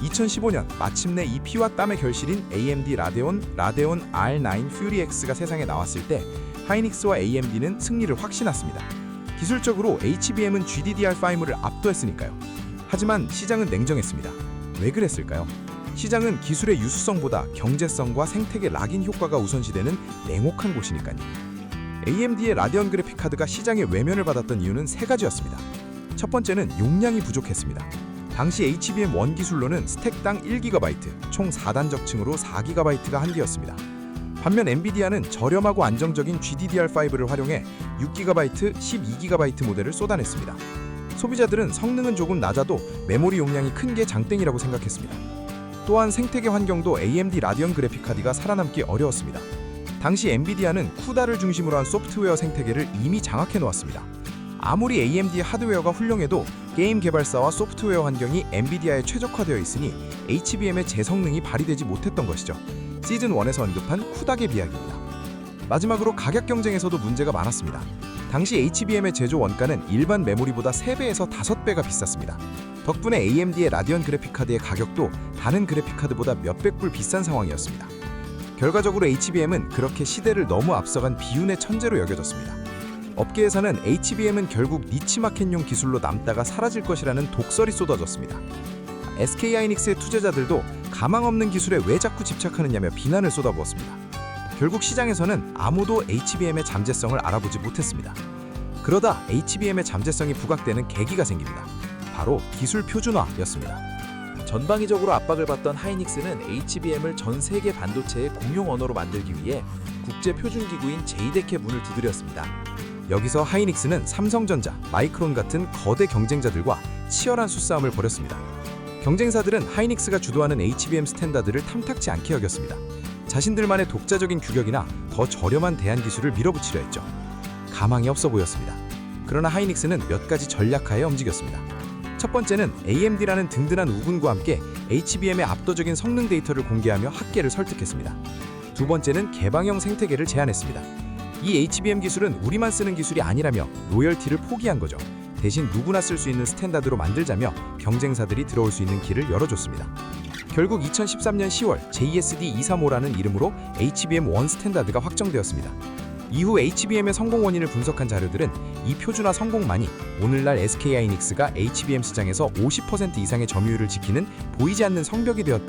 2015년 마침내 이 피와 땀의 결실인 AMD 라데온 R9 퓨리 X가 세상에 나왔을 때 하이닉스와 AMD는 승리를 확신했습니다. 기술적으로 HBM은 GDDR5를 압도했으니까요. 하지만 시장은 냉정했습니다. 왜 그랬을까요? 시장은 기술의 유수성보다 경제성과 생태계 락인 효과가 우선시되는 냉혹한 곳이니까요. AMD의 라데온 그래픽 카드가 시장의 외면을 받았던 이유는 세 가지였습니다. 첫 번째는 용량이 부족했습니다. 당시 HBM 원 기술로는 스택당 1GB, 총 4단적층으로 4GB가 한계였습니다. 반면 엔비디아는 저렴하고 안정적인 GDDR5를 활용해 6GB, 12GB 모델을 쏟아냈습니다. 소비자들은 성능은 조금 낮아도 메모리 용량이 큰 게 장땡이라고 생각했습니다. 또한 생태계 환경도 AMD 라데온 그래픽 카드가 살아남기 어려웠습니다. 당시 엔비디아는 쿠다를 중심으로 한 소프트웨어 생태계를 이미 장악해 놓았습니다. 아무리 AMD의 하드웨어가 훌륭해도 게임 개발사와 소프트웨어 환경이 엔비디아에 최적화되어 있으니 HBM의 제 성능이 발휘되지 못했던 것이죠. 시즌1에서 언급한 쿠다의 비약입니다. 마지막으로 가격 경쟁에서도 문제가 많았습니다. 당시 HBM의 제조 원가는 일반 메모리보다 3배에서 5배가 비쌌습니다. 덕분에 AMD의 라데온 그래픽카드의 가격도 다른 그래픽카드보다 몇백 불 비싼 상황이었습니다. 결과적으로 HBM은 그렇게 시대를 너무 앞서간 비운의 천재로 여겨졌습니다. 업계에서는 HBM은 결국 니치마켓용 기술로 남다가 사라질 것이라는 독설이 쏟아졌습니다. SK하이닉스의 투자자들도 가망 없는 기술에 왜 자꾸 집착하느냐며 비난을 쏟아부었습니다. 결국 시장에서는 아무도 HBM의 잠재성을 알아보지 못했습니다. 그러다 HBM의 잠재성이 부각되는 계기가 생깁니다. 바로 기술 표준화였습니다. 전방위적으로 압박을 받던 하이닉스는 HBM을 전 세계 반도체의 공용 언어로 만들기 위해 국제 표준기구인 제이덱의 문을 두드렸습니다. 여기서 하이닉스는 삼성전자, 마이크론 같은 거대 경쟁자들과 치열한 수싸움을 벌였습니다. 경쟁사들은 하이닉스가 주도하는 HBM 스탠다드를 탐탁지 않게 여겼습니다. 자신들만의 독자적인 규격이나 더 저렴한 대안 기술을 밀어붙이려 했죠. 가망이 없어 보였습니다. 그러나 하이닉스는 몇 가지 전략하에 움직였습니다. 첫 번째는 AMD라는 든든한 우군과 함께 HBM의 압도적인 성능 데이터를 공개하며 학계를 설득했습니다. 두 번째는 개방형 생태계를 제안했습니다. 이 HBM 기술은 우리만 쓰는 기술이 아니라며 로열티를 포기한 거죠. 대신 누구나 쓸 수 있는 스탠다드로 만들자며 경쟁사들이 들어올 수 있는 길을 열어줬습니다. 결국 2013년 10월 JSD235라는 이름으로 HBM1 스탠다드가 확정되었습니다. 이후 HBM의 성공 원인을 분석한 자료들은 이 표준화 성공만이 오늘날 SK하이닉스가 HBM 시장에서 50% 이상의 점유율을 지키는 보이지 않는 성벽이 되었다고